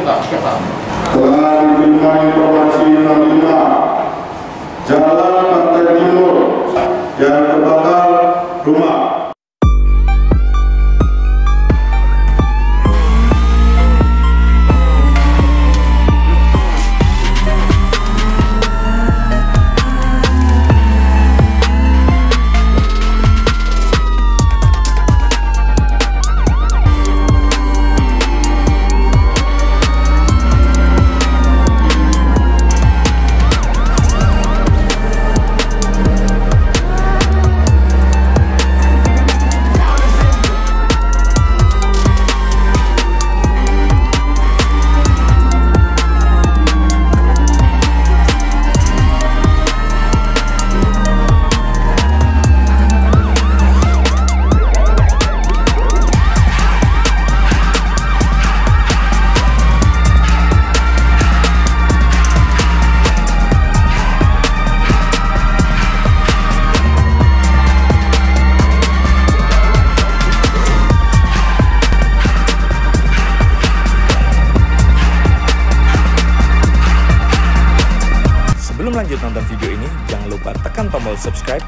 Pak. Siapa? Telah diterima informasi nomor 5 Jalan Pantai Timur yang terbakar rumah. Sebelum lanjut nonton video ini, jangan lupa tekan tombol subscribe,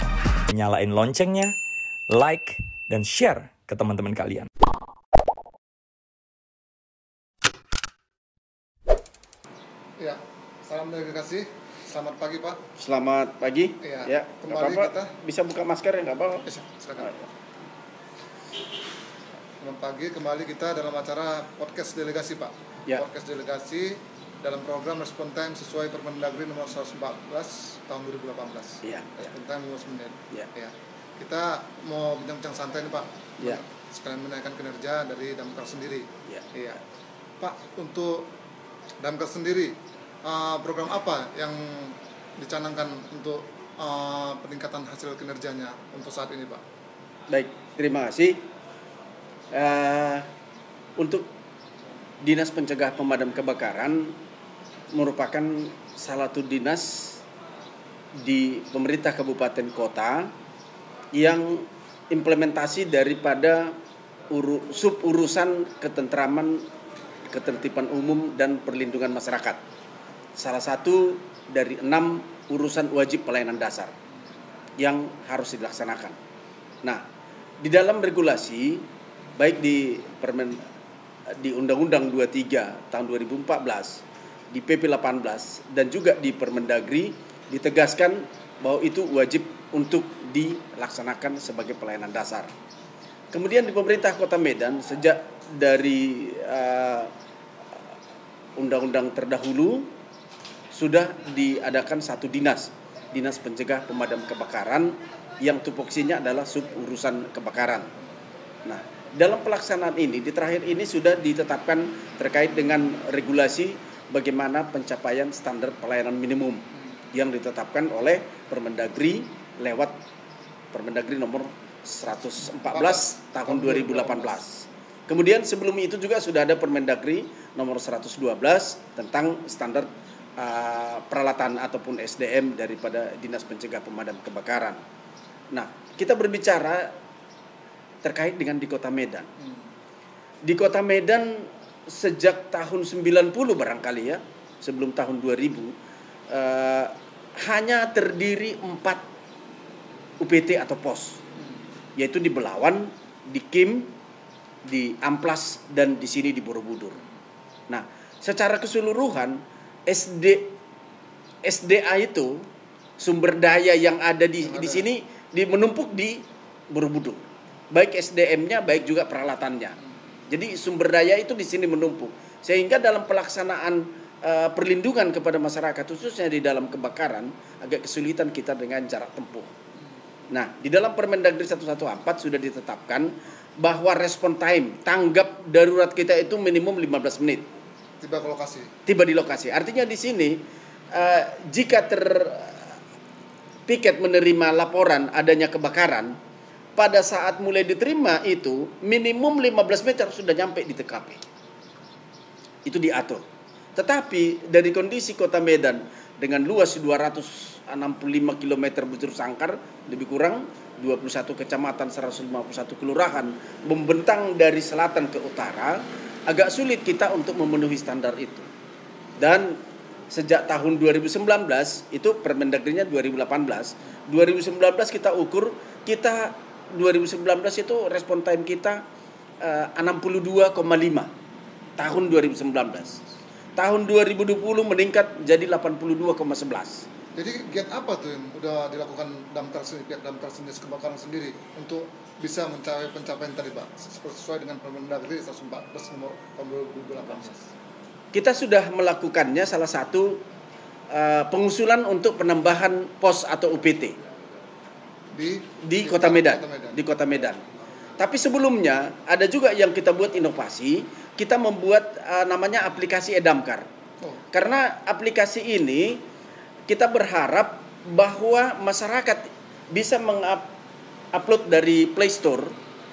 nyalain loncengnya, like, dan share ke teman-teman kalian. Ya, salam navigasi. Selamat pagi Pak. Selamat pagi. Iya, Ya, kembali apa-apa. kita. Bisa buka masker ya, nggak apa-apa. Bisa, silakan. Selamat pagi, kembali kita dalam acara podcast delegasi Pak. Ya. Podcast delegasi dalam program Respon Time sesuai Permendagri nomor 114 tahun 2018. Iya. Respon Time 15 menit. Ya. Ya. Kita mau bincang-bincang santai nih Pak. Ya. Sekalian menaikkan kinerja dari Damkar sendiri. Ya. Iya. Pak, untuk Damkar sendiri, program apa yang dicanangkan untuk peningkatan hasil kinerjanya untuk saat ini Pak? Baik, terima kasih. Untuk Dinas Pencegah Pemadam Kebakaran merupakan salah satu dinas di pemerintah kabupaten kota yang implementasi daripada sub-urusan ketentraman, ketertiban umum, dan perlindungan masyarakat. Salah satu dari 6 urusan wajib pelayanan dasar yang harus dilaksanakan. Nah, di dalam regulasi, baik di Undang-Undang 23 tahun 2014, di PP 18, dan juga di Permendagri, ditegaskan bahwa itu wajib untuk dilaksanakan sebagai pelayanan dasar. Kemudian di pemerintah Kota Medan, sejak dari undang-undang terdahulu, sudah diadakan satu dinas pencegah pemadam kebakaran yang tupoksinya adalah sub urusan kebakaran. Nah, dalam pelaksanaan ini, di terakhir ini sudah ditetapkan terkait dengan regulasi bagaimana pencapaian standar pelayanan minimum yang ditetapkan oleh Permendagri lewat Permendagri nomor 114 tahun 2018. Kemudian sebelum itu juga sudah ada Permendagri nomor 112 tentang standar peralatan ataupun SDM daripada Dinas Pencegah Pemadam Kebakaran. Nah, kita berbicara terkait dengan di Kota Medan. Di Kota Medan sejak tahun 90 barangkali ya, sebelum tahun 2000, hanya terdiri 4 UPT atau pos, yaitu di Belawan, di Kim, di Amplas, dan di sini di Borobudur. Nah, secara keseluruhan SDA itu sumber daya yang ada di sini menumpuk di Borobudur. Baik SDM-nya, baik juga peralatannya. Jadi sumber daya itu di sini menumpuk. Sehingga dalam pelaksanaan perlindungan kepada masyarakat, khususnya di dalam kebakaran, agak kesulitan kita dengan jarak tempuh. Nah, di dalam Permendagri 114 sudah ditetapkan bahwa respon time, tanggap darurat kita itu minimum 15 menit. Tiba di lokasi. Artinya di sini jika piket menerima laporan adanya kebakaran, pada saat mulai diterima itu minimum 15 menit harus sudah nyampe di TKP. Itu diatur. Tetapi dari kondisi Kota Medan dengan luas 265 km bujur sangkar, lebih kurang 21 kecamatan, 151 kelurahan, membentang dari selatan ke utara, agak sulit kita untuk memenuhi standar itu. Dan sejak tahun 2019 itu Permendagrinya 2018. 2019 kita ukur, kita 2019 itu respon time kita 62,5 tahun 2019. Tahun 2020 meningkat jadi 82,11. Jadi giat apa tuh yang udah dilakukan Damkar sendiri, pihak Damkar Dinas Kebakaran sendiri untuk bisa mencapai pencapaian tadi Pak, sesuai dengan Permendagri 114 nomor tahun 2018? Kita sudah melakukannya, salah satu pengusulan untuk penambahan pos atau UPT di Kota Medan. Di Kota Medan. Tapi sebelumnya ada juga yang kita buat inovasi, kita membuat namanya aplikasi Edamkar. Karena aplikasi ini kita berharap bahwa masyarakat bisa mengupload dari Play Store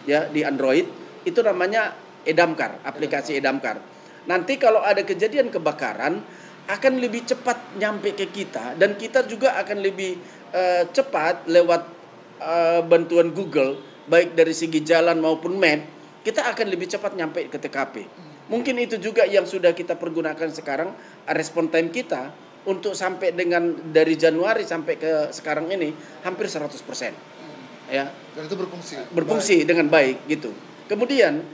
ya di Android, itu namanya Edamkar, aplikasi Edamkar. Nanti kalau ada kejadian kebakaran akan lebih cepat nyampe ke kita, dan kita juga akan lebih cepat lewat bantuan Google, baik dari segi jalan maupun map, kita akan lebih cepat nyampe ke TKP. Mungkin itu juga yang sudah kita pergunakan sekarang, respon time kita untuk sampai dengan dari Januari sampai ke sekarang ini hampir 100%. Ya. Dan itu berfungsi dengan baik gitu. Kemudian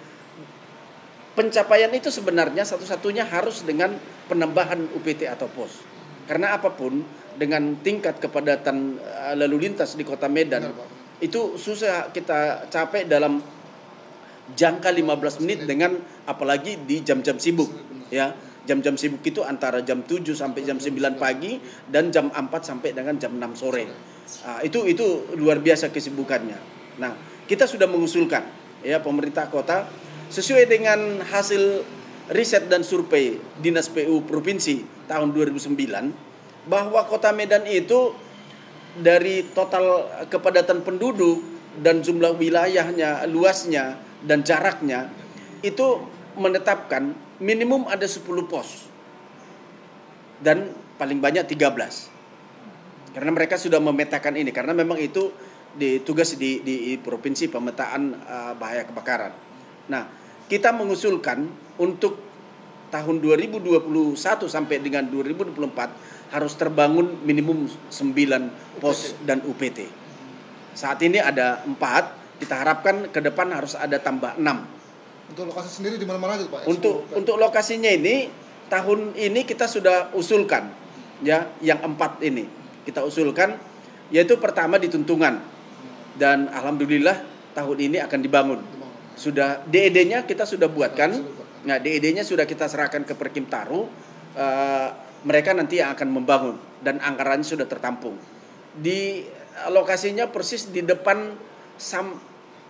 pencapaian itu sebenarnya satu-satunya harus dengan penambahan UPT atau pos. Karena apapun dengan tingkat kepadatan lalu lintas di Kota Medan itu susah kita capai dalam jangka 15 menit dengan apalagi di jam-jam sibuk ya. Jam-jam sibuk itu antara jam 7 sampai jam 9 pagi dan jam 4 sampai dengan jam 6 sore. Itu luar biasa kesibukannya. Nah, kita sudah mengusulkan ya pemerintah kota sesuai dengan hasil riset dan survei Dinas PU Provinsi tahun 2009 bahwa Kota Medan itu dari total kepadatan penduduk dan jumlah wilayahnya, luasnya dan jaraknya itu menetapkan minimum ada 10 pos dan paling banyak 13. Karena mereka sudah memetakan ini, karena memang itu tugas di provinsi pemetaan bahaya kebakaran. Nah, kita mengusulkan untuk tahun 2021 sampai dengan 2024 harus terbangun minimum 9 pos dan UPT. Saat ini ada 4, kita harapkan ke depan harus ada tambah 6. Untuk lokasi sendiri di mana-mana aja Pak? Untuk lokasinya ini tahun ini kita sudah usulkan ya, yang 4 ini kita usulkan, yaitu pertama di Tuntungan, dan alhamdulillah tahun ini akan dibangun. Sudah DED-nya kita sudah buatkan. Nah, DED-nya sudah kita serahkan ke Perkim Taru. Mereka nanti yang akan membangun dan anggarannya sudah tertampung. Di lokasinya persis di depan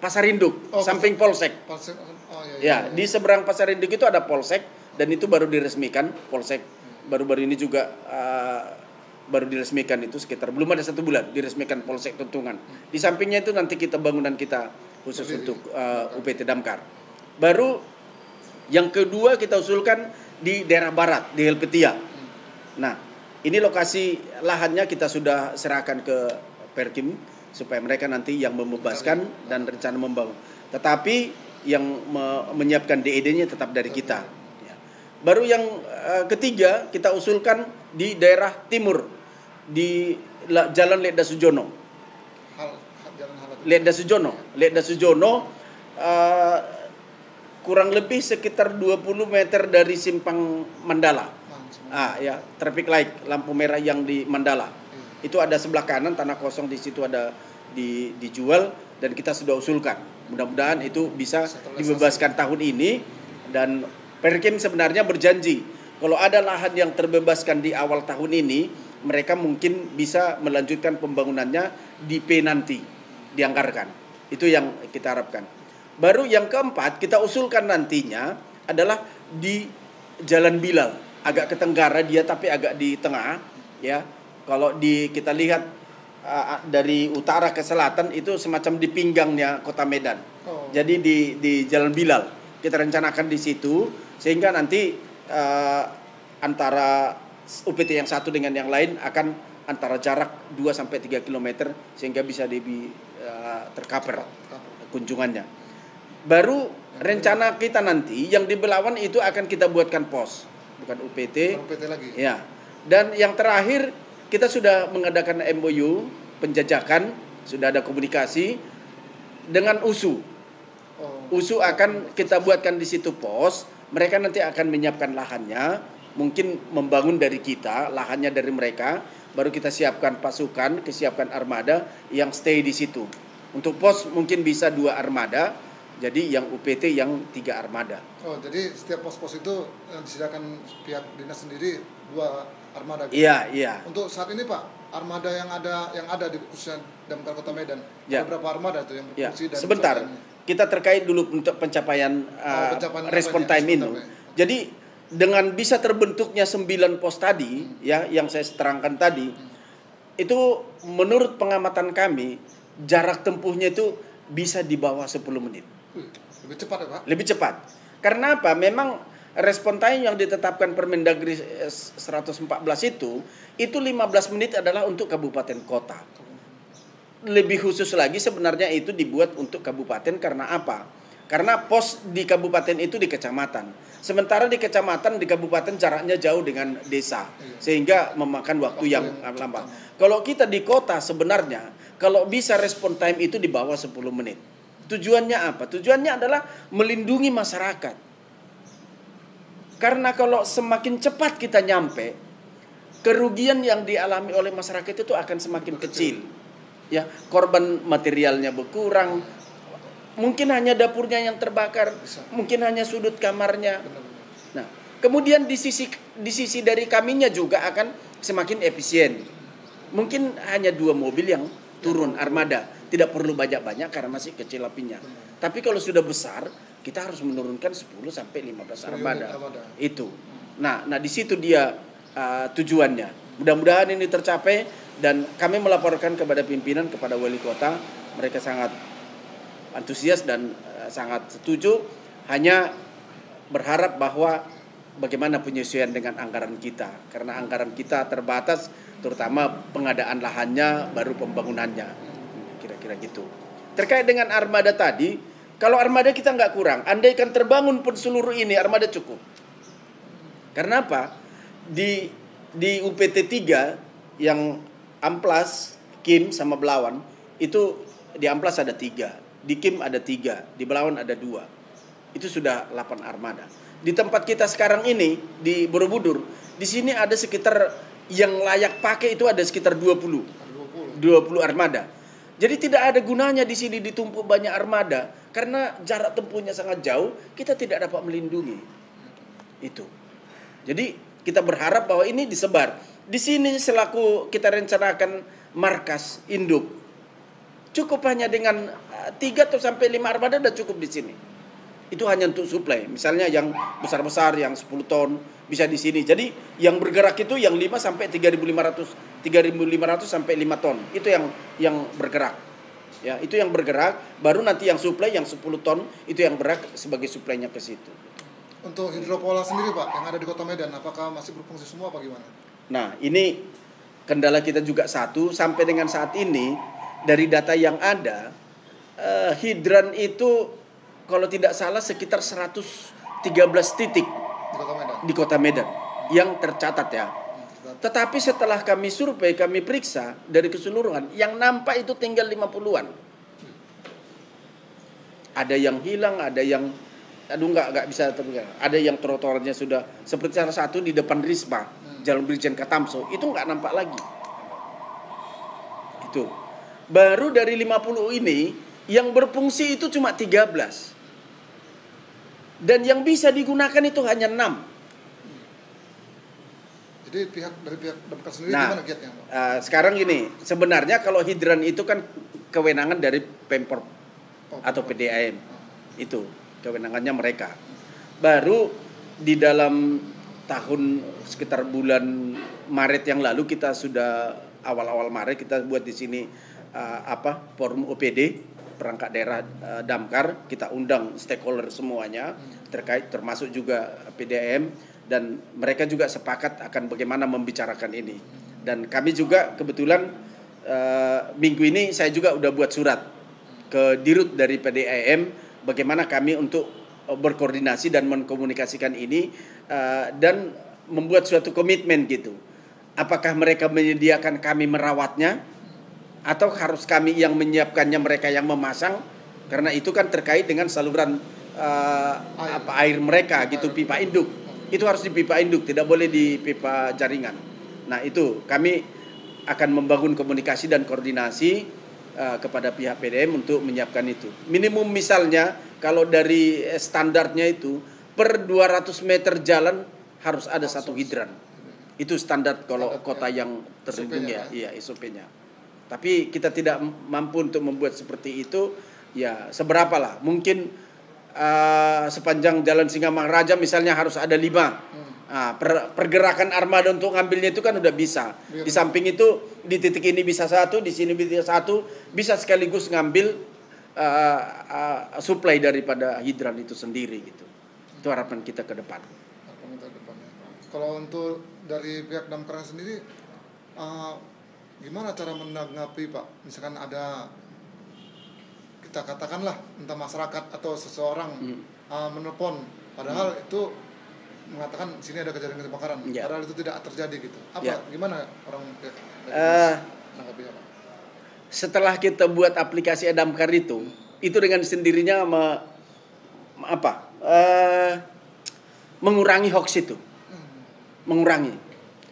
Pasar Induk, samping Polsek. Ya, di seberang Pasar Induk itu ada Polsek, dan itu baru diresmikan Polsek. Baru-baru ini juga baru diresmikan, itu sekitar belum ada 1 bulan diresmikan Polsek Tuntungan. Di sampingnya itu nanti kita bangunan kita khusus untuk UPT Damkar. Baru yang kedua kita usulkan di daerah barat, di Helvetia. Nah, ini lokasi lahannya kita sudah serahkan ke Perkim supaya mereka nanti yang membebaskan dan rencana membangun. Tetapi yang menyiapkan DED-nya tetap dari kita. Ya. Baru yang ketiga kita usulkan di daerah timur, di Jalan Ledda Sujono. Ledda Sujono kurang lebih sekitar 20 meter dari simpang Mandala. Ya, traffic light, lampu merah yang di Mandala. Itu ada sebelah kanan tanah kosong, di situ ada dijual, dan kita sudah usulkan. Mudah-mudahan itu bisa dibebaskan tahun ini, dan Perkim sebenarnya berjanji kalau ada lahan yang terbebaskan di awal tahun ini, mereka mungkin bisa melanjutkan pembangunannya di P nanti, dianggarkan. Itu yang kita harapkan. Baru yang keempat kita usulkan nantinya adalah di Jalan Bilal, agak ke tenggara dia tapi agak di tengah ya. Kalau kita lihat dari utara ke selatan itu semacam di pinggangnya Kota Medan. Jadi di Jalan Bilal kita rencanakan di situ, sehingga nanti antara UPT yang satu dengan yang lain akan antara jarak 2-3 km, sehingga bisa lebih tercover kunjungannya. Baru Rencana kita nanti yang di Belawan itu akan kita buatkan pos, bukan UPT. Bukan UPT lagi. Ya. Dan yang terakhir kita sudah mengadakan MOU penjajakan, sudah ada komunikasi dengan USU. USU akan kita buatkan di situ pos. Mereka nanti akan menyiapkan lahannya, mungkin membangun dari kita, lahannya dari mereka, baru kita siapkan pasukan, kesiapkan armada yang stay di situ. Untuk pos mungkin bisa 2 armada, jadi yang UPT yang 3 armada. Oh, jadi setiap pos-pos itu disediakan pihak dinas sendiri 2 armada. Gitu. Iya, iya. Untuk saat ini Pak, armada yang ada di khususnya Damkar Kota Medan, Ya. ada berapa armada itu yang Ya, berfungsi dan sebentar. Kita terkait dulu untuk pencapaian respon time ini. Jadi dengan bisa terbentuknya 9 pos tadi, ya, yang saya terangkan tadi, itu menurut pengamatan kami jarak tempuhnya itu bisa di bawah 10 menit. Lebih cepat ya Pak? Lebih cepat. Karena apa? Memang respon time yang ditetapkan Permendagri 114 itu 15 menit adalah untuk kabupaten kota. Lebih khusus lagi sebenarnya itu dibuat untuk kabupaten karena apa? Karena pos di kabupaten itu di kecamatan. Sementara di kecamatan, di kabupaten jaraknya jauh dengan desa. Sehingga memakan waktu yang lama. Kalau kita di kota sebenarnya, kalau bisa respon time itu di bawah 10 menit. Tujuannya apa? Tujuannya adalah melindungi masyarakat. Karena kalau semakin cepat kita nyampe, kerugian yang dialami oleh masyarakat itu akan semakin kecil. Ya, korban materialnya berkurang. Mungkin hanya dapurnya yang terbakar, mungkin hanya sudut kamarnya. Nah, kemudian di sisi dari kaminya juga akan semakin efisien. Mungkin hanya 2 mobil yang turun armada, tidak perlu banyak-banyak karena masih kecil apinya. Tapi kalau sudah besar, kita harus menurunkan 10 sampai 15 armada. Itu. Nah, di situ dia tujuannya. Mudah-mudahan ini tercapai dan kami melaporkan kepada pimpinan, kepada wali kota, mereka sangat antusias dan sangat setuju. Hanya berharap bahwa bagaimana penyesuaian dengan anggaran kita, karena anggaran kita terbatas, terutama pengadaan lahannya baru pembangunannya, kira-kira gitu. Terkait dengan armada tadi, kalau armada kita nggak kurang, andaikan terbangun pun seluruh ini armada cukup. Karena apa? Di UPT 3 yang Amplas, Kim sama Belawan itu di Amplas ada 3, di Kim ada 3, di Belawan ada 2. Itu sudah 8 armada. Di tempat kita sekarang ini di Borobudur, di sini ada sekitar yang layak pakai itu ada sekitar 20 armada. Jadi tidak ada gunanya di sini ditumpuk banyak armada karena jarak tempuhnya sangat jauh, kita tidak dapat melindungi. Itu. Jadi kita berharap bahwa ini disebar. Di sini selaku kita rencanakan markas induk, cukup hanya dengan 3 atau sampai 5 armada sudah cukup di sini. Itu hanya untuk suplai. Misalnya yang besar-besar yang 10 ton bisa di sini. Jadi yang bergerak itu yang 5 sampai 3.500 sampai 5 ton. Itu yang bergerak. Ya, itu yang bergerak, baru nanti yang suplai yang 10 ton itu yang bergerak sebagai suplainya ke situ. Untuk hidropola sendiri Pak, yang ada di Kota Medan, apakah masih berfungsi semua apa gimana? Nah, ini kendala kita juga satu, sampai dengan saat ini dari data yang ada, hidran itu kalau tidak salah sekitar 113 titik di Kota Medan yang tercatat ya. Tetapi setelah kami survei, kami periksa dari keseluruhan, yang nampak itu tinggal 50-an. Ada yang hilang, ada yang nggak bisa terbuka. Ada yang trotoarnya sudah seperti salah satu di depan Risma, Jalan Brigjen Katamso, itu nggak nampak lagi. Itu. Baru dari 50 ini yang berfungsi itu cuma 13. Dan yang bisa digunakan itu hanya 6. Jadi dari pihak Damkar sendiri gimana giatnya Pak? Sekarang gini, sebenarnya kalau hidran itu kan kewenangan dari Pemprov atau PDAM. Itu kewenangannya mereka. Baru di dalam tahun sekitar bulan Maret yang lalu kita sudah awal-awal Maret kita buat di sini forum OPD perangkat daerah Damkar, kita undang stakeholder semuanya terkait termasuk juga PDAM dan mereka juga sepakat akan bagaimana membicarakan ini. Dan kami juga kebetulan minggu ini saya juga udah buat surat ke Dirut dari PDAM bagaimana kami untuk berkoordinasi dan mengkomunikasikan ini dan membuat suatu komitmen gitu. Apakah mereka menyediakan kami merawatnya atau harus kami yang menyiapkannya, mereka yang memasang, karena itu kan terkait dengan saluran air mereka gitu, pipa induk. Itu harus di pipa induk, tidak boleh di pipa jaringan. Nah, itu kami akan membangun komunikasi dan koordinasi kepada pihak PDM untuk menyiapkan itu. Minimum misalnya kalau dari standarnya itu per 200 meter jalan harus ada satu hidran. Itu standar kalau kota yang terlindung ya, iya SOP-nya. Tapi kita tidak mampu untuk membuat seperti itu, ya seberapa lah. Mungkin sepanjang jalan Singamangaraja misalnya harus ada 5. Pergerakan armada untuk ngambilnya itu kan udah bisa. Di samping itu di titik ini bisa 1, di sini bisa 1, bisa sekaligus ngambil supply daripada hidran itu sendiri gitu. Itu harapan kita ke depan. Kalau untuk dari pihak damkar sendiri, gimana cara menanggapi Pak? Misalkan ada, kita katakanlah entah masyarakat atau seseorang menelpon, padahal itu mengatakan sini ada kejadian kebakaran, padahal itu tidak terjadi gitu. Gimana orang menanggapinya Pak? Setelah kita buat aplikasi Damkar itu dengan sendirinya mengurangi hoax itu. Mengurangi.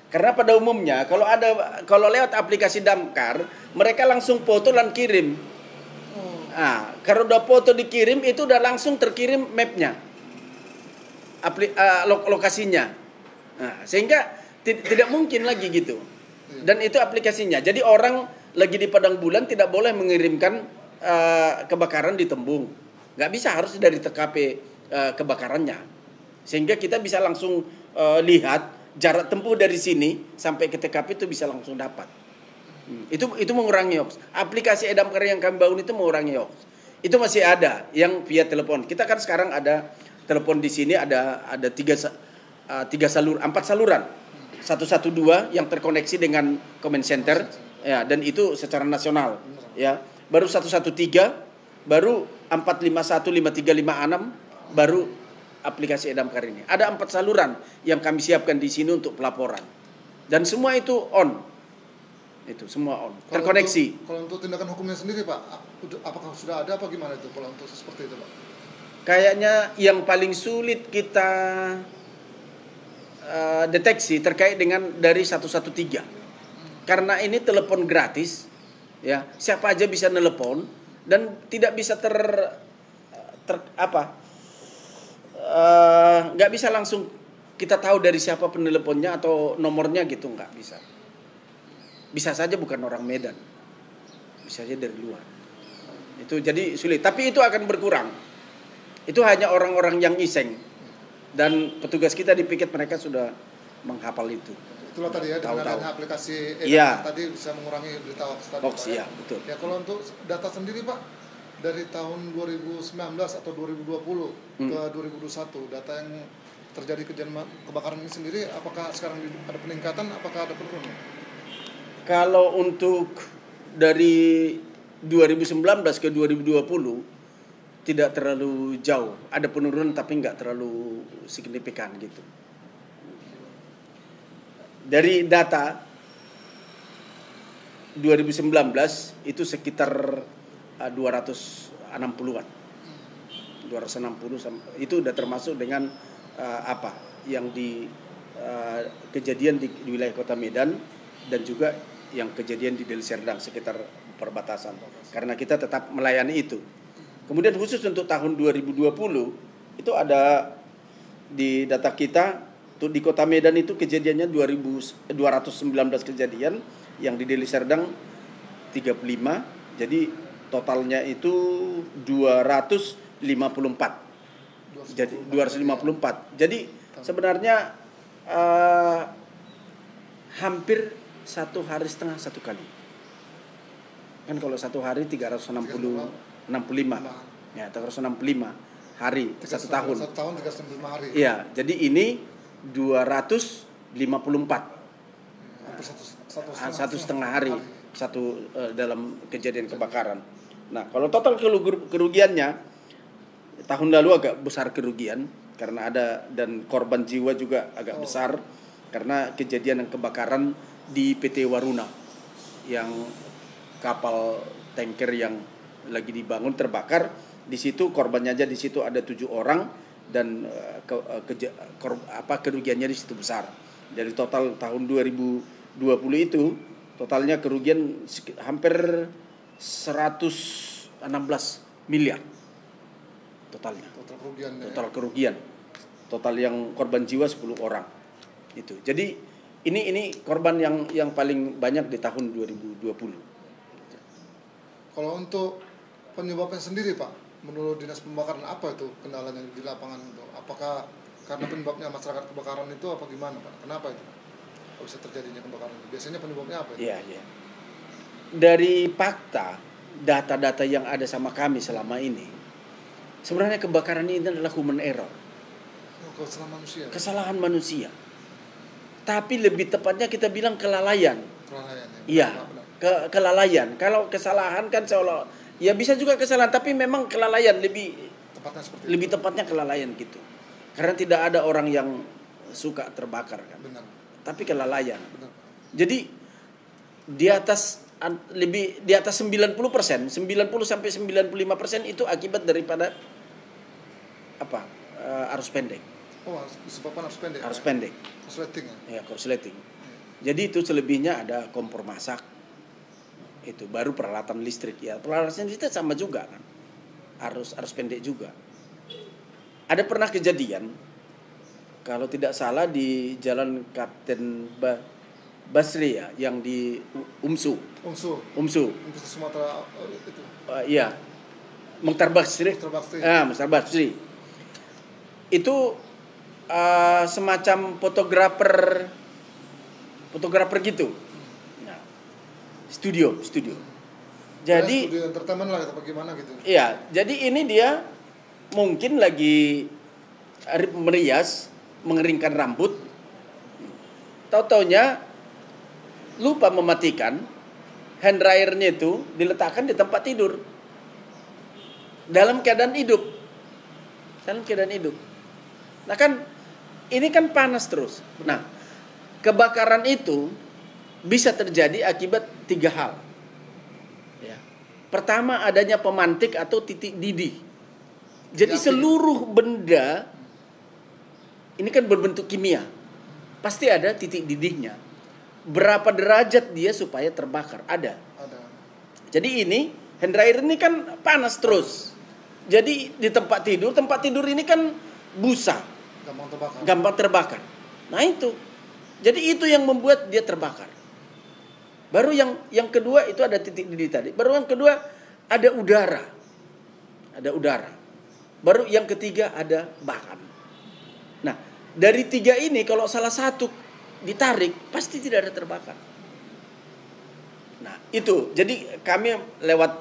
Karena pada umumnya kalau lewat aplikasi Damkar, mereka langsung foto dan kirim. Kalau udah foto dikirim itu udah langsung terkirim mapnya, lokasinya. Sehingga tidak mungkin lagi gitu. Dan itu aplikasinya. Jadi orang lagi di padang bulan tidak boleh mengirimkan kebakaran di Tembung. Nggak bisa, harus dari TKP kebakarannya. Sehingga kita bisa langsung lihat jarak tempuh dari sini sampai ke TKP itu bisa langsung dapat. Itu mengurangi hoax. Aplikasi Damkar yang kami bangun itu mengurangi hoax. Itu masih ada yang via telepon. Kita kan sekarang ada telepon di sini ada 4 saluran. 112 yang terkoneksi dengan comment center ya, dan itu secara nasional ya. Baru 113, baru 451, 53, 56 baru aplikasi Damkar ini. Ada 4 saluran yang kami siapkan di sini untuk pelaporan. Dan semua itu on. Itu semua on, terkoneksi. Kalau untuk tindakan hukumnya sendiri Pak, apakah sudah ada apa gimana itu kalau untuk seperti itu Pak? Kayaknya yang paling sulit kita deteksi terkait dengan dari 113. Karena ini telepon gratis, ya siapa aja bisa nelpon dan tidak bisa nggak bisa langsung kita tahu dari siapa penelponnya atau nomornya gitu, nggak bisa. Bisa saja bukan orang Medan, bisa saja dari luar. Itu jadi sulit, tapi itu akan berkurang. Itu hanya orang-orang yang iseng, dan petugas kita di piket mereka sudah menghafal itu. Itulah tadi ya, dengan adanya aplikasi tadi bisa mengurangi berita hoax tadi. Hoax, ya, betul. Ya, kalau untuk data sendiri Pak, dari tahun 2019 atau 2020 ke 2021, data yang terjadi kejadian kebakaran ini sendiri, apakah sekarang ada peningkatan, apakah ada penurunan? Kalau untuk dari 2019 ke 2020 tidak terlalu jauh, ada penurunan tapi nggak terlalu signifikan gitu. Dari data 2019 itu sekitar 260-an. 260 itu udah termasuk dengan yang di kejadian di wilayah Kota Medan dan juga yang kejadian di Deli Serdang sekitar perbatasan. Karena kita tetap melayani itu. Kemudian khusus untuk tahun 2020 itu ada di data kita tuh di Kota Medan itu kejadiannya 219 kejadian, yang di Deli Serdang 35. Jadi totalnya itu 254. Jadi 254. Jadi sebenarnya hampir 1 hari setengah 1 kali. Kan kalau 1 hari 365. Ya, 365 hari 1 tahun. 1 tahun 365 hari. Iya, jadi ini 254. Satu setengah hari dalam kejadian kebakaran. Nah, kalau total kerugiannya tahun lalu agak besar kerugian karena ada, dan korban jiwa juga agak besar karena kejadian yang kebakaran di PT Waruna yang kapal tanker yang lagi dibangun terbakar. Di situ korbannya aja di situ ada 7 orang dan kerugiannya di situ besar. Dari total tahun 2020 itu totalnya kerugian hampir 116 miliar totalnya. Total kerugian. Total yang korban jiwa 10 orang. Itu. Jadi ini korban yang paling banyak di tahun 2020. Kalau untuk penyebabnya sendiri Pak, menurut Dinas Pembakaran apa itu kendalanya di lapangan itu? Apakah karena penyebabnya masyarakat kebakaran itu apa gimana Pak? Kenapa itu? Kalau bisa terjadinya kebakaran itu? Biasanya penyebabnya apa itu? Iya. Dari fakta, data-data yang ada sama kami selama ini, sebenarnya kebakaran ini adalah human error. Kesalahan manusia. Kesalahan manusia. Tapi lebih tepatnya kita bilang kelalaian. Iya, kelalaian. Kalau kesalahan kan seolah ya bisa juga kesalahan, tapi memang kelalaian lebih tepatnya kelalaian gitu. Karena tidak ada orang yang suka terbakar kan. Benar. Tapi kelalaian. Benar. Jadi di atas 90%, 90 sampai 95% itu akibat daripada arus pendek. Disebabkan arus pendek. Arus pendek. Korsleting ya? Ya, korsleting. Jadi itu selebihnya ada kompor masak. Itu baru peralatan listrik ya. Peralatan listrik sama juga kan. Arus pendek juga. Ada pernah kejadian kalau tidak salah di Jalan Kapten Basri ya, yang di Umsu. Untuk Sumatera itu. Iya. Mukhtar Basri. Mukhtar Basri. Itu semacam fotografer gitu. Nah, studio. Jadi studio entertainment lah atau bagaimana gitu. Iya, jadi ini dia mungkin lagi merias, mengeringkan rambut. Tahu-taunya lupa mematikan hand dryernya itu diletakkan di tempat tidur. Dalam keadaan hidup. Nah kan ini kan panas terus. Nah, kebakaran itu bisa terjadi akibat 3 hal. Ya. Pertama, adanya pemantik atau titik didih. Jadi seluruh benda ini kan berbentuk kimia. Pasti ada titik didihnya. Berapa derajat dia supaya terbakar? Ada. Jadi ini hand dryer ini kan panas terus. Jadi di tempat tidur ini kan busa. Gampang terbakar. Nah itu. Jadi itu yang membuat dia terbakar. Baru yang kedua itu ada titik didih tadi. Baru yang kedua ada udara. Baru yang ketiga ada bahan. Nah, dari 3 ini kalau salah satu ditarik pasti tidak ada terbakar. Nah, itu. Jadi kami lewat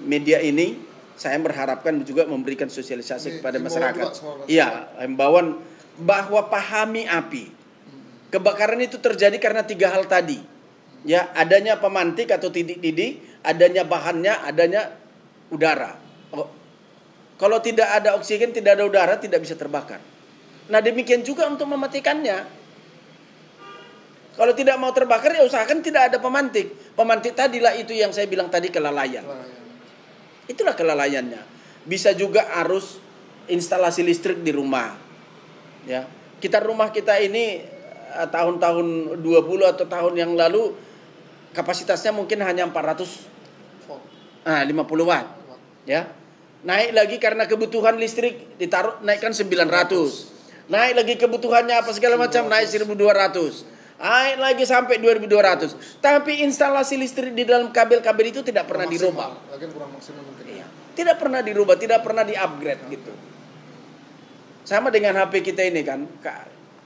media ini saya berharapkan juga memberikan sosialisasi kepada masyarakat. Iya, himbauan bahwa pahami api. Kebakaran itu terjadi karena 3 hal tadi. Ya, adanya pemantik atau titik didih, adanya bahannya, adanya udara. Kalau tidak ada oksigen, tidak ada udara, tidak bisa terbakar. Nah, demikian juga untuk mematikannya. Kalau tidak mau terbakar, ya usahakan tidak ada pemantik. Pemantik tadilah itu yang saya bilang tadi, kelalaian. Itulah kelalaiannya. Bisa juga arus instalasi listrik di rumah. Ya, rumah kita ini tahun-tahun 20 atau tahun yang lalu kapasitasnya mungkin hanya 50 watt. Ya. Naik lagi karena kebutuhan listrik naikkan 900. Naik lagi kebutuhannya apa segala macam naik 1200. Naik lagi sampai 2200. Tapi instalasi listrik di dalam kabel-kabel itu tidak pernah dirubah. Iya. Tidak pernah dirubah, tidak pernah di-upgrade gitu. Sama dengan HP kita ini kan,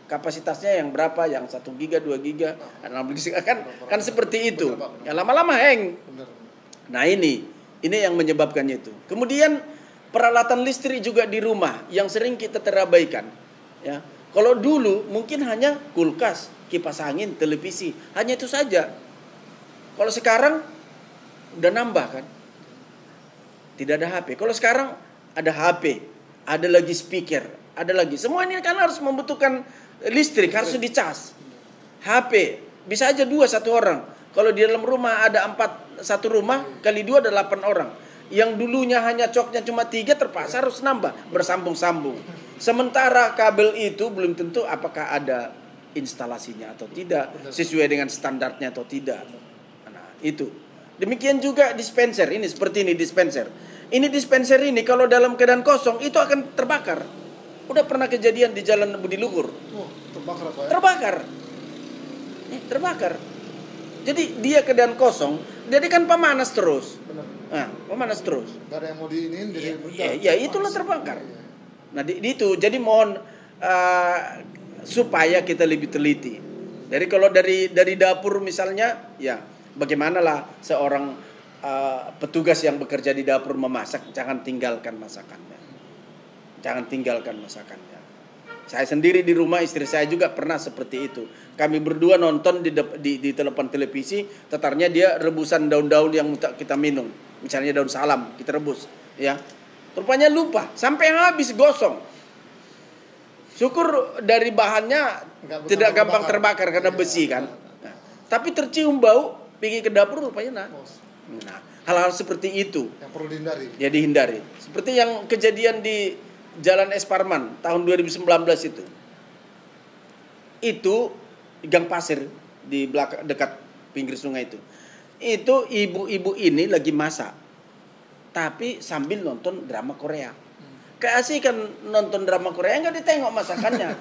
kapasitasnya yang berapa, yang 1 giga, 2 giga, 6 giga kan seperti itu. Ya lama-lama hang. Nah ini yang menyebabkannya itu. Kemudian peralatan listrik juga di rumah yang sering kita terabaikan. Ya, kalau dulu mungkin hanya kulkas, kipas angin, televisi, hanya itu saja. Kalau sekarang udah nambah kan. tidak ada HP. Kalau sekarang ada HP, ada lagi speaker, ada lagi. Semua ini kan harus membutuhkan listrik, harus dicas. HP bisa aja 2 1 orang. Kalau di dalam rumah ada 4, satu rumah kali 2 ada 8 orang. Yang dulunya hanya coknya cuma 3 terpaksa harus nambah, bersambung-sambung. Sementara kabel itu belum tentu apakah ada instalasinya atau tidak, sesuai dengan standarnya atau tidak. Nah, itu. Demikian juga dispenser ini, seperti ini dispenser. Ini dispenser ini kalau dalam keadaan kosong itu akan terbakar. Udah pernah kejadian di Jalan Budi Luhur. Oh, terbakar apa ya? Terbakar. Terbakar. Jadi dia keadaan kosong, jadi kan pemanas terus. Benar. Nah, pemanas terus. Gak ada yang mau diinin jadi Ya, itulah terbakar. Nah, itu jadi mohon supaya kita lebih teliti. Jadi kalau dari dapur misalnya, ya bagaimanalah seorang petugas yang bekerja di dapur memasak, jangan tinggalkan masakannya. Jangan tinggalkan masakannya. Saya sendiri di rumah, istri saya juga pernah seperti itu. Kami berdua nonton di telepon televisi, tetarnya dia rebusan daun-daun yang kita minum. Misalnya daun salam, kita rebus, ya. Rupanya lupa, sampai habis gosong. Syukur dari bahannya tidak gampang terbakar karena besi kan. Nah, tapi tercium bau, pergi ke dapur rupanya nah, hal-hal seperti itu yang perlu dihindari. Ya dihindari. Seperti yang kejadian di Jalan Es Parman tahun 2019 itu. Itu gang pasir di belakang dekat pinggir sungai itu. Itu ibu-ibu ini lagi masak. Tapi sambil nonton drama Korea. Keasikan nonton drama Korea enggak ditengok masakannya.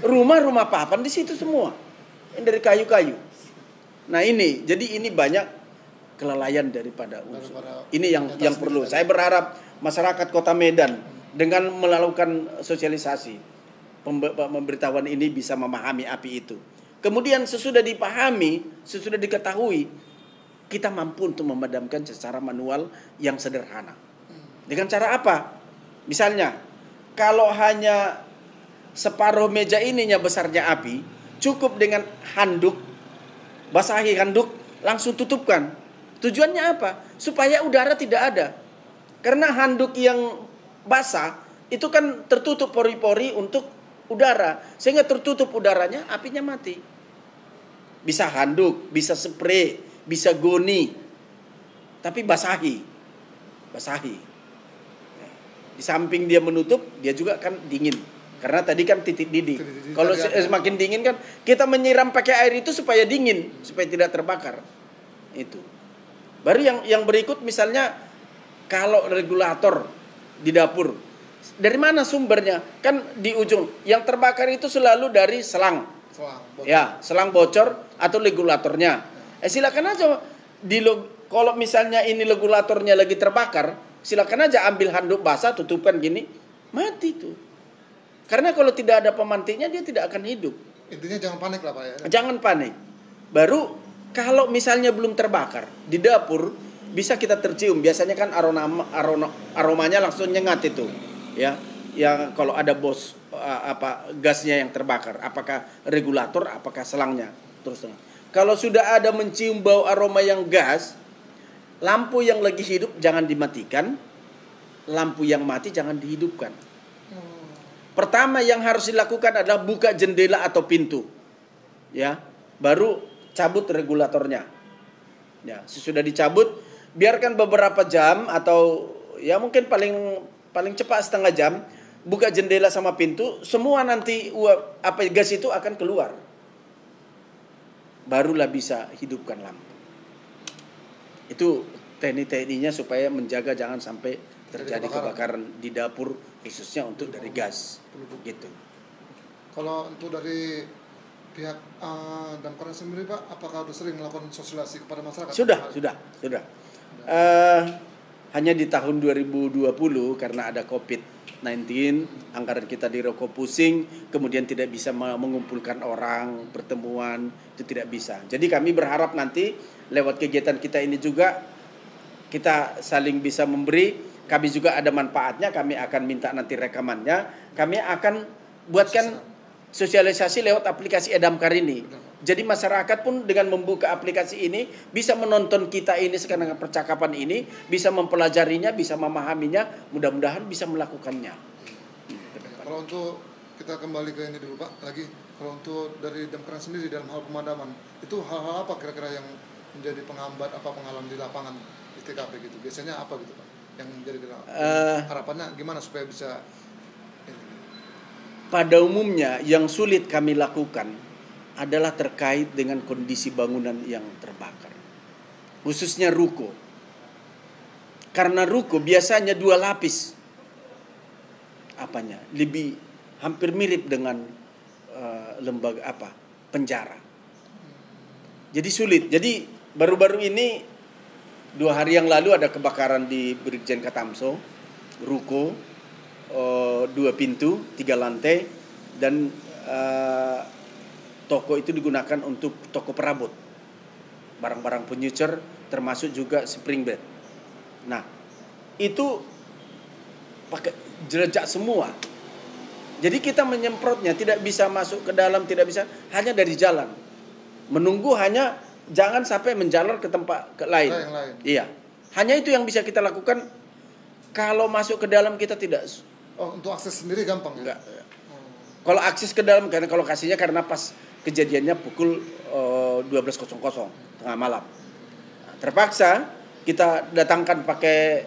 Rumah-rumah papan di situ semua. Ini dari kayu-kayu. Nah ini, jadi ini banyak kelalaian daripada unsur. Ini yang perlu. Saya berharap masyarakat Kota Medan dengan melakukan sosialisasi, pemberitahuan ini bisa memahami api itu. Kemudian sesudah dipahami, sesudah diketahui, kita mampu untuk memadamkan secara manual yang sederhana. Dengan cara apa? Misalnya, kalau hanya separuh meja ininya besarnya api, cukup dengan handuk, basahi handuk, langsung tutupkan. Tujuannya apa? Supaya udara tidak ada. Karena handuk yang basah itu kan tertutup pori-pori untuk udara, sehingga tertutup udaranya, apinya mati. Bisa handuk, bisa spray, bisa goni, tapi basahi. Di samping dia menutup, dia juga kan dingin. Karena tadi kan titik didih. Kalau semakin dingin kan, kita menyiram pakai air itu supaya dingin, supaya tidak terbakar. Itu. Baru yang berikut misalnya, kalau regulator di dapur, dari mana sumbernya? Kan di ujung. Yang terbakar itu selalu dari selang. Selang bocor atau regulatornya. Silakan aja kalau misalnya ini regulatornya lagi terbakar, silakan aja ambil handuk basah, tutupkan gini, mati tuh. Karena kalau tidak ada pemantiknya dia tidak akan hidup. Intinya jangan panik lah Pak ya. Jangan panik. Baru kalau misalnya belum terbakar di dapur, bisa kita tercium. Biasanya kan aromanya langsung nyengat itu. Ya, yang kalau ada gasnya yang terbakar, apakah regulator, apakah selangnya, terus. Kalau sudah ada mencium bau aroma yang gas, lampu yang lagi hidup jangan dimatikan, lampu yang mati jangan dihidupkan. Pertama yang harus dilakukan adalah buka jendela atau pintu, ya, baru cabut regulatornya. Ya, sesudah dicabut, biarkan beberapa jam atau ya mungkin paling cepat setengah jam, buka jendela sama pintu, semua nanti gas itu akan keluar. Barulah bisa hidupkan lampu. Itu teknik-tekniknya supaya menjaga jangan sampai terjadi kebakaran di dapur, khususnya untuk dari gas. Gitu. Kalau untuk dari pihak Damkar sendiri Pak, apakah sudah sering melakukan sosialisasi kepada masyarakat? Sudah. Hanya di tahun 2020 karena ada COVID-19, anggaran kita dirokok pusing, kemudian tidak bisa mengumpulkan orang, pertemuan, itu tidak bisa. Jadi kami berharap nanti lewat kegiatan kita ini juga kita saling bisa memberi. Kami juga ada manfaatnya, kami akan minta nanti rekamannya. Kami akan buatkan sosialisasi lewat aplikasi Damkar ini. Jadi masyarakat pun dengan membuka aplikasi ini bisa menonton kita ini sekarang dengan percakapan ini, bisa mempelajarinya, bisa memahaminya, mudah-mudahan bisa melakukannya. Kalau untuk kita kembali ke ini dulu Pak, lagi kalau untuk dari Damkar sendiri dalam hal pemadaman, itu hal-hal apa kira-kira yang menjadi penghambat apa pengalaman di lapangan di TKP gitu? Biasanya apa gitu Pak? Yang menjadi harapannya gimana supaya bisa pada umumnya yang sulit kami lakukan adalah terkait dengan kondisi bangunan yang terbakar. Khususnya ruko. Karena ruko biasanya 2 lapis. Lebih hampir mirip dengan lembaga penjara. Jadi sulit. Jadi baru-baru ini 2 hari yang lalu ada kebakaran di Brigjen Katamso, ruko, 2 pintu, 3 lantai, dan toko itu digunakan untuk toko perabot, barang-barang furniture, termasuk juga spring bed. Nah, itu pakai jelajah semua. Jadi kita menyemprotnya tidak bisa masuk ke dalam, tidak bisa, hanya dari jalan. Menunggu hanya jangan sampai menjalar ke tempat lain. Iya, hanya itu yang bisa kita lakukan. Kalau masuk ke dalam kita tidak. Untuk akses sendiri gampang ya? Enggak. Kalau akses ke dalam, karena kalau lokasinya karena pas kejadiannya pukul 12.00 tengah malam. Nah, terpaksa kita datangkan pakai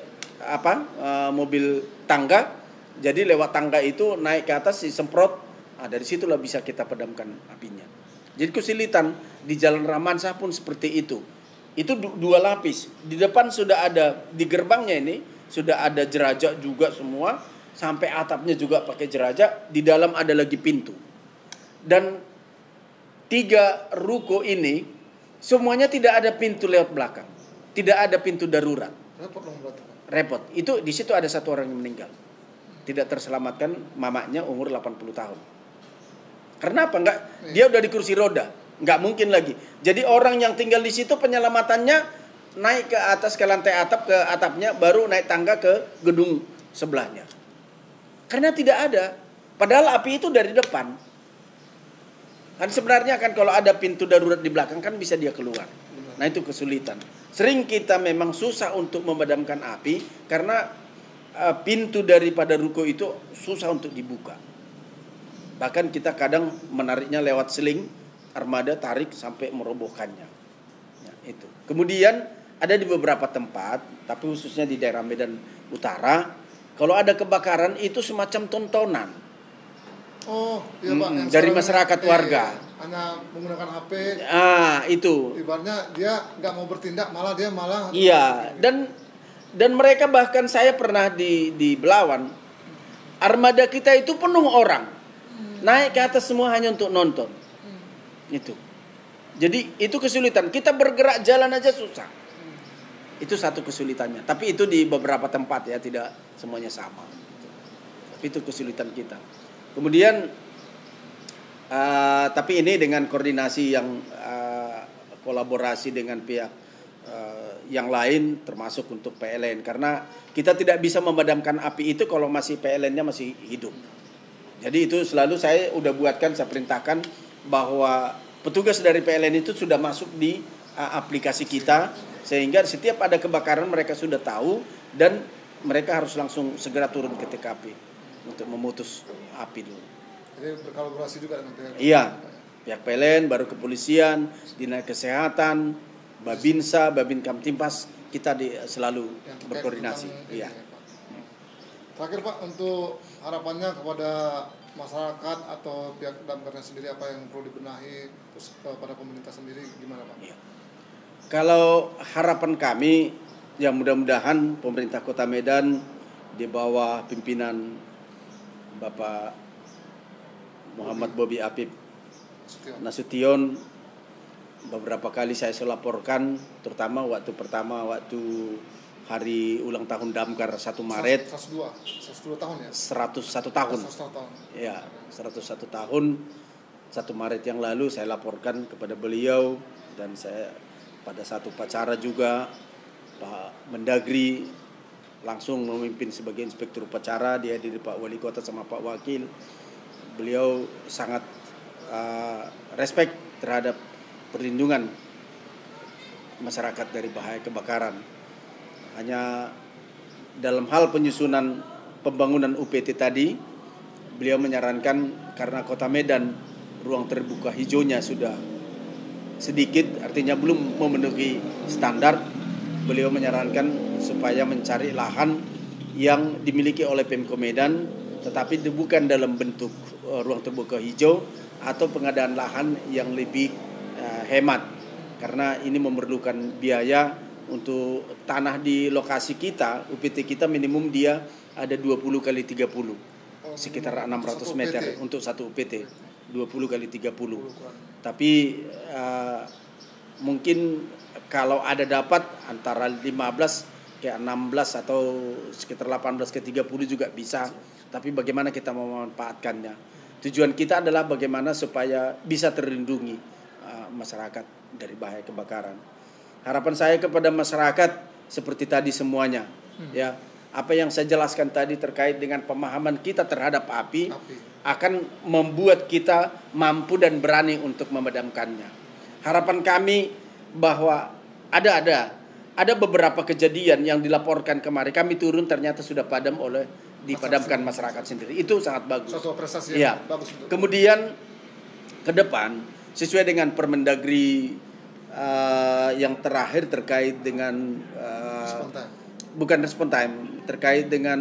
mobil tangga. Jadi lewat tangga itu naik ke atas disemprot. Nah, dari situlah bisa kita padamkan apinya. Jadi kesulitan di Jalan Ramansa pun seperti itu. Itu 2 lapis. Di depan sudah ada, di gerbangnya ini sudah ada jerajak juga semua. Sampai atapnya juga pakai jerajak. Di dalam ada lagi pintu. Dan 3 ruko ini semuanya tidak ada pintu lewat belakang. Tidak ada pintu darurat. Repot dong berarti. Repot. Itu di situ ada 1 orang yang meninggal. Tidak terselamatkan, mamanya umur 80 tahun. Karena apa? Dia udah di kursi roda. Nggak mungkin lagi. Jadi orang yang tinggal di situ penyelamatannya naik ke atas, ke lantai atap, ke atapnya, baru naik tangga ke gedung sebelahnya. Karena tidak ada. Padahal api itu dari depan. Kan sebenarnya kan kalau ada pintu darurat di belakang kan bisa dia keluar. Nah itu kesulitan. Sering kita memang susah untuk memadamkan api karena pintu daripada ruko itu susah untuk dibuka. Bahkan kita kadang menariknya lewat seling, armada tarik sampai merobohkannya. Nah, itu. Kemudian ada di beberapa tempat, tapi khususnya di daerah Medan Utara, kalau ada kebakaran itu semacam tontonan. Oh, iya Pak. Dari masyarakat warga. Hanya menggunakan HP. Itu. Ibaratnya dia nggak mau bertindak, malah dia malah. Iya. Dan mereka bahkan saya pernah di Belawan, armada kita itu penuh orang. Naik ke atas semua hanya untuk nonton. Itu. Jadi itu kesulitan. Kita bergerak jalan aja susah. Itu satu kesulitannya. Tapi itu di beberapa tempat ya, tidak semuanya sama. Tapi itu kesulitan kita. Kemudian tapi ini dengan koordinasi yang kolaborasi dengan pihak yang lain, termasuk untuk PLN, karena kita tidak bisa memadamkan api itu kalau masih PLN-nya masih hidup. Jadi itu selalu saya udah buatkan, saya perintahkan bahwa petugas dari PLN itu sudah masuk di aplikasi kita, sehingga setiap ada kebakaran mereka sudah tahu dan mereka harus langsung segera turun ke TKP untuk memutus api dulu. Jadi berkolaborasi juga dengan pihak. Iya, pihak PLN, baru kepolisian, dinas kesehatan, Babinsa, Babin Kamtimpas, kita selalu berkoordinasi. Iya. Terakhir Pak, untuk harapannya kepada masyarakat atau pihak damkarnya sendiri, apa yang perlu dibenahi, terus pada pemerintah sendiri gimana Pak? Iya. Kalau harapan kami, ya mudah-mudahan pemerintah Kota Medan di bawah pimpinan Bapak Muhammad Bobi Apip Nasution, beberapa kali saya laporkan, terutama waktu hari ulang tahun Damkar 1 Maret. 102 tahun ya? 101 tahun. 101 tahun. Ya, 101 tahun. 1 Maret yang lalu saya laporkan kepada beliau, dan saya pada satu upacara juga Pak Mendagri langsung memimpin sebagai inspektur upacara, dihadiri Pak Wali Kota sama Pak Wakil. Beliau sangat respect terhadap perlindungan masyarakat dari bahaya kebakaran. Hanya dalam hal penyusunan pembangunan UPT tadi, beliau menyarankan karena Kota Medan ruang terbuka hijaunya sudah sedikit, artinya belum memenuhi standar, beliau menyarankan supaya mencari lahan yang dimiliki oleh Pemko Medan, tetapi bukan dalam bentuk ruang terbuka hijau atau pengadaan lahan yang lebih hemat, karena ini memerlukan biaya untuk tanah di lokasi kita, UPT kita minimum dia ada 20 kali 30, sekitar 600 meter untuk satu UPT, 20 kali 30. Tapi mungkin kalau ada dapat antara 15 ke 16 atau sekitar 18 ke 30 juga bisa, tapi bagaimana kita memanfaatkannya. Tujuan kita adalah bagaimana supaya bisa terlindungi masyarakat dari bahaya kebakaran. Harapan saya kepada masyarakat seperti tadi semuanya, ya, apa yang saya jelaskan tadi terkait dengan pemahaman kita terhadap api akan membuat kita mampu dan berani untuk memadamkannya. Harapan kami bahwa ada beberapa kejadian yang dilaporkan kemarin, kami turun ternyata sudah padam oleh dipadamkan masyarakat sendiri. Itu sangat bagus. Suatu prestasi yang bagus. Kemudian ke depan sesuai dengan Permendagri yang terakhir terkait dengan bukan respon time, terkait dengan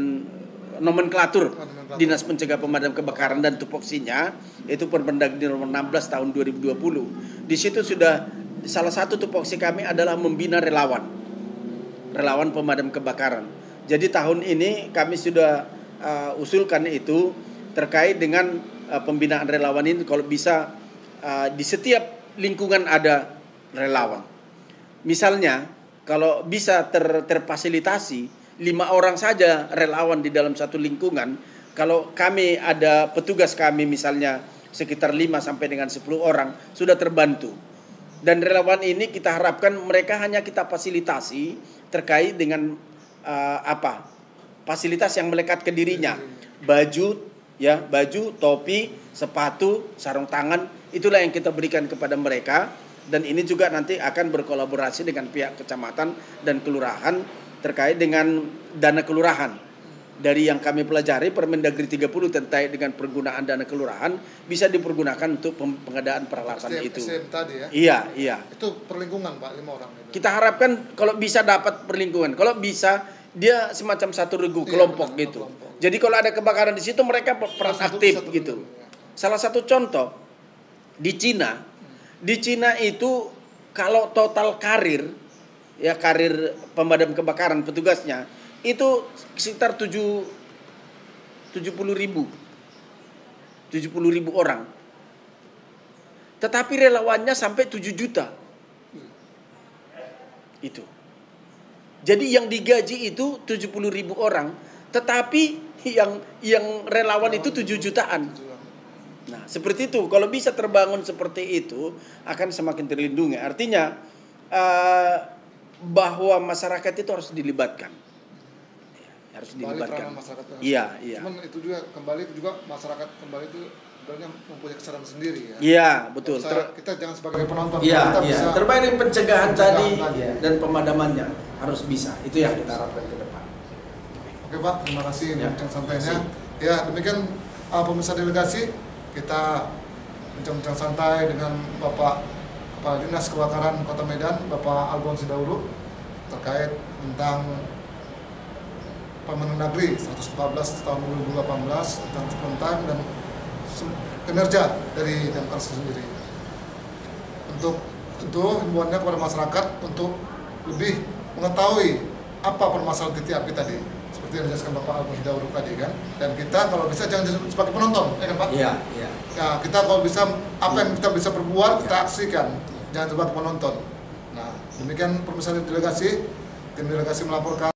nomenklatur Dinas Pencegah Pemadam Kebakaran dan tupoksinya, itu Permendagri nomor 16 tahun 2020. Di situ sudah salah satu tupoksi kami adalah membina relawan pemadam kebakaran. Jadi tahun ini kami sudah usulkan itu terkait dengan pembinaan relawan ini, kalau bisa di setiap lingkungan ada relawan. Misalnya kalau bisa terfasilitasi 5 orang saja relawan di dalam satu lingkungan, kalau kami ada petugas kami misalnya sekitar 5 sampai dengan 10 orang sudah terbantu. Dan relawan ini kita harapkan mereka hanya kita fasilitasi terkait dengan fasilitas yang melekat ke dirinya. Baju, topi, sepatu, sarung tangan, itulah yang kita berikan kepada mereka. Dan ini juga nanti akan berkolaborasi dengan pihak kecamatan dan kelurahan terkait dengan dana kelurahan. Dari yang kami pelajari Permendagri 30 terkait dengan penggunaan dana kelurahan bisa dipergunakan untuk pengadaan peralatan itu. Tadi ya? Iya. Itu perlingkungan Pak, 5 orang. Kita harapkan kalau bisa dapat perlingkungan. Kalau bisa dia semacam satu regu kelompok gitu. Kelompok. Jadi kalau ada kebakaran di situ mereka peran aktif gitu. Salah satu contoh di Cina itu kalau total karir pemadam kebakaran petugasnya itu sekitar 70.000 orang. Tetapi relawannya sampai 7 juta. Itu. Jadi yang digaji itu 70.000 orang, tetapi yang relawan itu 7 jutaan. Nah, seperti itu. Kalau bisa terbangun seperti itu akan semakin terlindungi. Artinya bahwa masyarakat itu harus dilibatkan. Harus dilibatkan. Iya. Cuman itu juga masyarakat kembali itu sebenarnya mempunyai kesadaran sendiri ya. Iya, betul. Kita jangan sebagai penonton. Iya. Bisa terbaik dari pencegahan tadi dan pemadamannya harus bisa. Itu yang kita harapkan ke depan. Oke Pak, terima kasih bincang santainya. Ya, demikian pemirsa delegasi, kita bincang-bincang santai dengan Bapak Kepala Dinas Kebakaran Kota Medan, Bapak Alphonse Sidauru, terkait tentang Permendagri 114 tahun 2018 tentang spontan dan kinerja dari Damkar sendiri. Untuk itu himbauannya kepada masyarakat untuk lebih mengetahui apa permasalahan titik api tadi, seperti yang dijelaskan Bapak Alphonse Sidauru tadi kan. Dan kita kalau bisa jangan sebagai penonton, ya kan Pak? Iya. Ya, kita kalau bisa apa yang kita bisa perbuat kita aksikan, jangan sebagai penonton. Nah, demikian pemirsa delegasi, tim delegasi melaporkan.